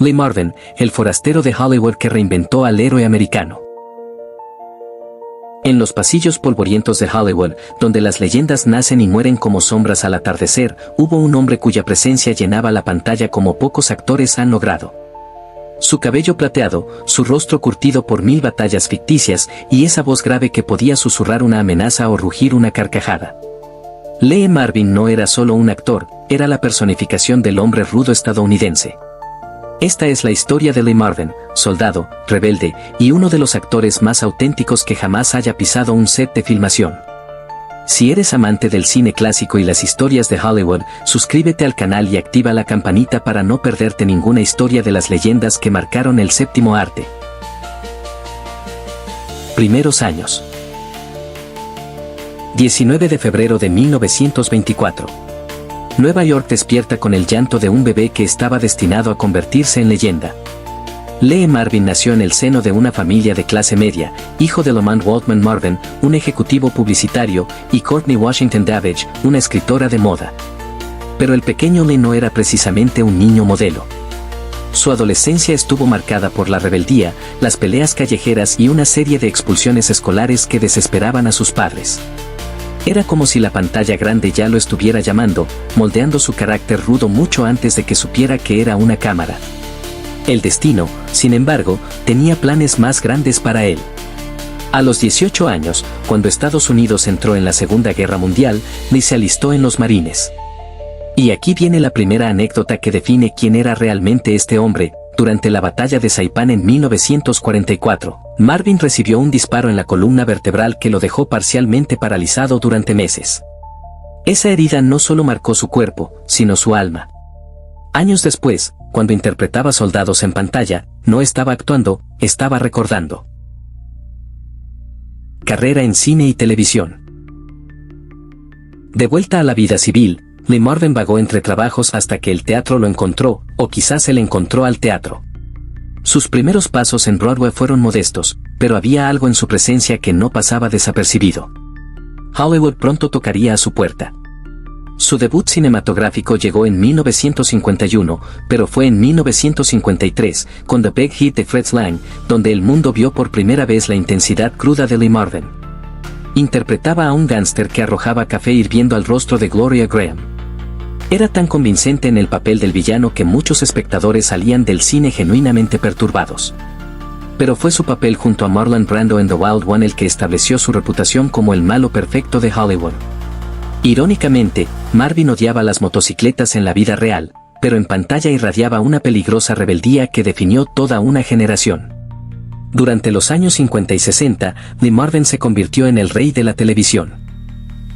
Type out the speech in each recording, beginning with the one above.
Lee Marvin, el forastero de Hollywood que reinventó al héroe americano. En los pasillos polvorientos de Hollywood, donde las leyendas nacen y mueren como sombras al atardecer, hubo un hombre cuya presencia llenaba la pantalla como pocos actores han logrado. Su cabello plateado, su rostro curtido por 1000 batallas ficticias, y esa voz grave que podía susurrar una amenaza o rugir una carcajada. Lee Marvin no era solo un actor, era la personificación del hombre rudo estadounidense. Esta es la historia de Lee Marvin, soldado, rebelde, y uno de los actores más auténticos que jamás haya pisado un set de filmación. Si eres amante del cine clásico y las historias de Hollywood, suscríbete al canal y activa la campanita para no perderte ninguna historia de las leyendas que marcaron el séptimo arte. Primeros años. 19 de febrero de 1924. Nueva York despierta con el llanto de un bebé que estaba destinado a convertirse en leyenda. Lee Marvin nació en el seno de una familia de clase media, hijo de Lamont Waldman Marvin, un ejecutivo publicitario, y Courtney Washington Davidge, una escritora de moda. Pero el pequeño Lee no era precisamente un niño modelo. Su adolescencia estuvo marcada por la rebeldía, las peleas callejeras y una serie de expulsiones escolares que desesperaban a sus padres. Era como si la pantalla grande ya lo estuviera llamando, moldeando su carácter rudo mucho antes de que supiera que era una cámara. El destino, sin embargo, tenía planes más grandes para él. A los 18 años, cuando Estados Unidos entró en la Segunda Guerra Mundial, Lee se alistó en los Marines. Y aquí viene la primera anécdota que define quién era realmente este hombre. Durante la batalla de Saipán en 1944, Marvin recibió un disparo en la columna vertebral que lo dejó parcialmente paralizado durante meses. Esa herida no solo marcó su cuerpo, sino su alma. Años después, cuando interpretaba soldados en pantalla, no estaba actuando, estaba recordando. Carrera en cine y televisión. De vuelta a la vida civil, Lee Marvin vagó entre trabajos hasta que el teatro lo encontró, o quizás él encontró al teatro. Sus primeros pasos en Broadway fueron modestos, pero había algo en su presencia que no pasaba desapercibido. Hollywood pronto tocaría a su puerta. Su debut cinematográfico llegó en 1951, pero fue en 1953, con The Big Hit de Fritz Lang, donde el mundo vio por primera vez la intensidad cruda de Lee Marvin. Interpretaba a un gángster que arrojaba café hirviendo al rostro de Gloria Graham. Era tan convincente en el papel del villano que muchos espectadores salían del cine genuinamente perturbados. Pero fue su papel junto a Marlon Brando en The Wild One el que estableció su reputación como el malo perfecto de Hollywood. Irónicamente, Marvin odiaba las motocicletas en la vida real, pero en pantalla irradiaba una peligrosa rebeldía que definió toda una generación. Durante los años 50 y 60, Lee Marvin se convirtió en el rey de la televisión.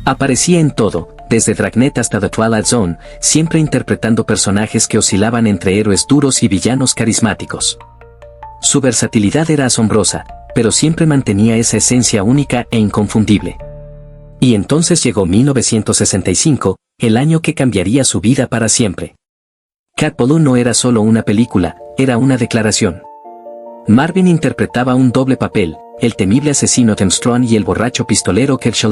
Aparecía en todo, desde Dragnet hasta The Twilight Zone, siempre interpretando personajes que oscilaban entre héroes duros y villanos carismáticos. Su versatilidad era asombrosa, pero siempre mantenía esa esencia única e inconfundible. Y entonces llegó 1965, el año que cambiaría su vida para siempre. Cat Ballou no era solo una película, era una declaración. Marvin interpretaba un doble papel, el temible asesino Tim Strong y el borracho pistolero Kershaw.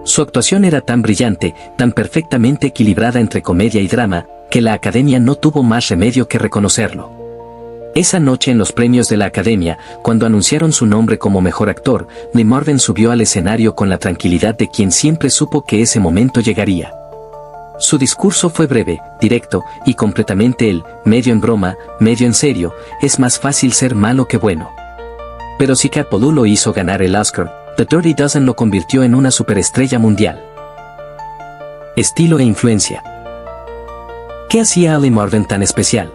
Su actuación era tan brillante, tan perfectamente equilibrada entre comedia y drama, que la Academia no tuvo más remedio que reconocerlo. Esa noche en los premios de la Academia, cuando anunciaron su nombre como mejor actor, Lee Marvin subió al escenario con la tranquilidad de quien siempre supo que ese momento llegaría. Su discurso fue breve, directo, y completamente él, medio en broma, medio en serio, es más fácil ser malo que bueno. Pero si Cat Ballou lo hizo ganar el Oscar, The Dirty Dozen lo convirtió en una superestrella mundial. Estilo e influencia. ¿Qué hacía a Lee Marvin tan especial?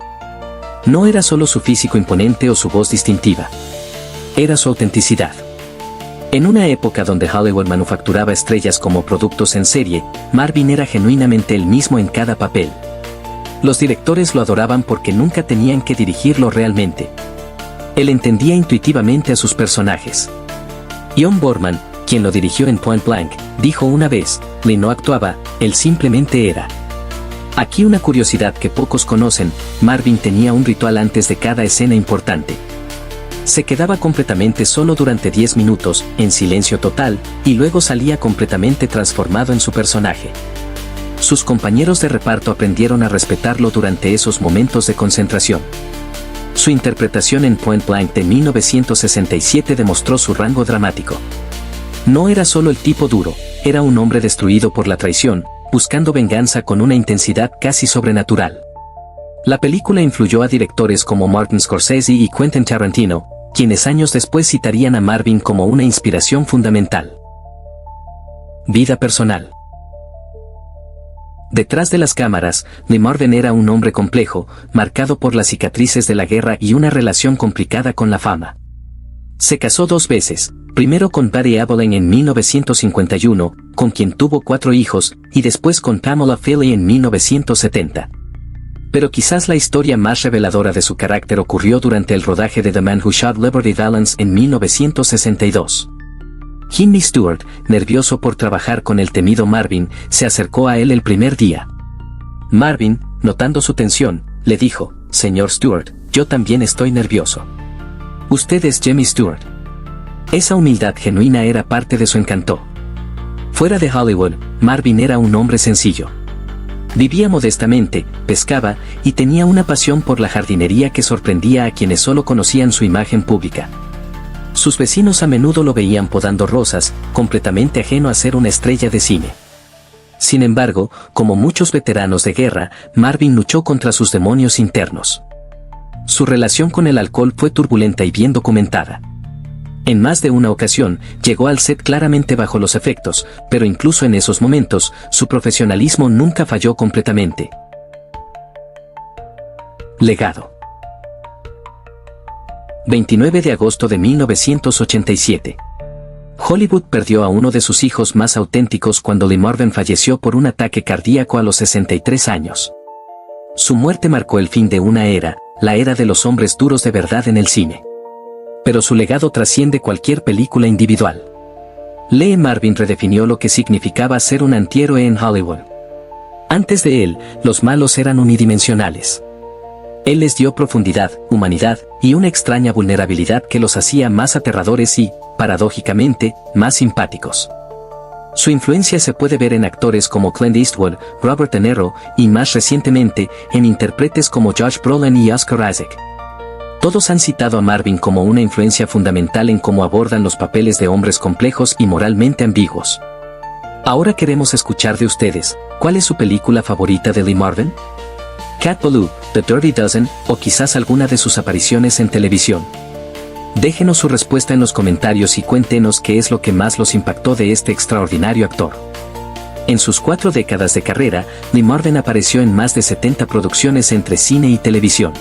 No era solo su físico imponente o su voz distintiva. Era su autenticidad. En una época donde Hollywood manufacturaba estrellas como productos en serie, Marvin era genuinamente el mismo en cada papel. Los directores lo adoraban porque nunca tenían que dirigirlo realmente. Él entendía intuitivamente a sus personajes. John Boorman, quien lo dirigió en Point Blank, dijo una vez, Lee no actuaba, él simplemente era. Aquí una curiosidad que pocos conocen, Marvin tenía un ritual antes de cada escena importante. Se quedaba completamente solo durante 10 minutos, en silencio total, y luego salía completamente transformado en su personaje. Sus compañeros de reparto aprendieron a respetarlo durante esos momentos de concentración. Su interpretación en Point Blank de 1967 demostró su rango dramático. No era solo el tipo duro, era un hombre destruido por la traición, buscando venganza con una intensidad casi sobrenatural. La película influyó a directores como Martin Scorsese y Quentin Tarantino, quienes años después citarían a Marvin como una inspiración fundamental. Vida personal. Detrás de las cámaras, Lee Marvin era un hombre complejo, marcado por las cicatrices de la guerra y una relación complicada con la fama. Se casó 2 veces, primero con Patty Evelyn en 1951, con quien tuvo 4 hijos, y después con Pamela Filley en 1970. Pero quizás la historia más reveladora de su carácter ocurrió durante el rodaje de The Man Who Shot Liberty Valance en 1962. Jimmy Stewart, nervioso por trabajar con el temido Marvin, se acercó a él el primer día. Marvin, notando su tensión, le dijo: «Señor Stewart, yo también estoy nervioso. Usted es Jimmy Stewart». Esa humildad genuina era parte de su encanto. Fuera de Hollywood, Marvin era un hombre sencillo. Vivía modestamente, pescaba, y tenía una pasión por la jardinería que sorprendía a quienes solo conocían su imagen pública. Sus vecinos a menudo lo veían podando rosas, completamente ajeno a ser una estrella de cine. Sin embargo, como muchos veteranos de guerra, Marvin luchó contra sus demonios internos. Su relación con el alcohol fue turbulenta y bien documentada. En más de una ocasión, llegó al set claramente bajo los efectos, pero incluso en esos momentos, su profesionalismo nunca falló completamente. Legado. 29 de agosto de 1987. Hollywood perdió a uno de sus hijos más auténticos cuando Lee Marvin falleció por un ataque cardíaco a los 63 años. Su muerte marcó el fin de una era, la era de los hombres duros de verdad en el cine. Pero su legado trasciende cualquier película individual. Lee Marvin redefinió lo que significaba ser un antihéroe en Hollywood. Antes de él, los malos eran unidimensionales. Él les dio profundidad, humanidad, y una extraña vulnerabilidad que los hacía más aterradores y, paradójicamente, más simpáticos. Su influencia se puede ver en actores como Clint Eastwood, Robert De Niro, y más recientemente, en intérpretes como Josh Brolin y Oscar Isaac. Todos han citado a Marvin como una influencia fundamental en cómo abordan los papeles de hombres complejos y moralmente ambiguos. Ahora queremos escuchar de ustedes, ¿cuál es su película favorita de Lee Marvin? Cat Ballou, The Dirty Dozen, o quizás alguna de sus apariciones en televisión. Déjenos su respuesta en los comentarios y cuéntenos qué es lo que más los impactó de este extraordinario actor. En sus 4 décadas de carrera, Lee Marvin apareció en más de 70 producciones entre cine y televisión.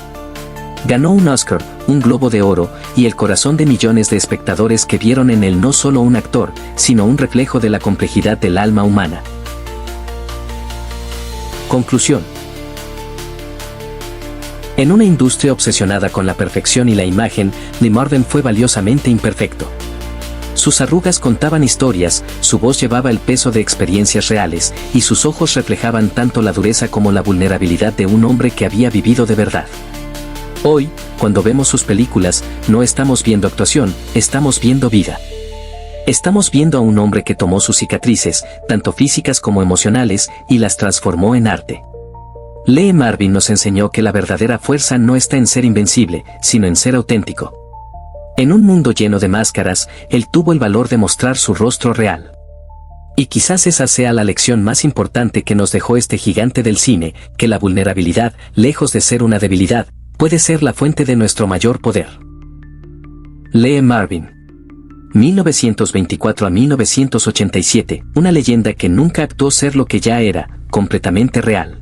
Ganó un Oscar, un Globo de Oro, y el corazón de millones de espectadores que vieron en él no solo un actor, sino un reflejo de la complejidad del alma humana. Conclusión. En una industria obsesionada con la perfección y la imagen, Lee Marvin fue valiosamente imperfecto. Sus arrugas contaban historias, su voz llevaba el peso de experiencias reales, y sus ojos reflejaban tanto la dureza como la vulnerabilidad de un hombre que había vivido de verdad. Hoy, cuando vemos sus películas, no estamos viendo actuación, estamos viendo vida. Estamos viendo a un hombre que tomó sus cicatrices, tanto físicas como emocionales, y las transformó en arte. Lee Marvin nos enseñó que la verdadera fuerza no está en ser invencible, sino en ser auténtico. En un mundo lleno de máscaras, él tuvo el valor de mostrar su rostro real. Y quizás esa sea la lección más importante que nos dejó este gigante del cine, que la vulnerabilidad, lejos de ser una debilidad, puede ser la fuente de nuestro mayor poder. Lee Marvin. 1924 a 1987, una leyenda que nunca actuó ser lo que ya era, completamente real.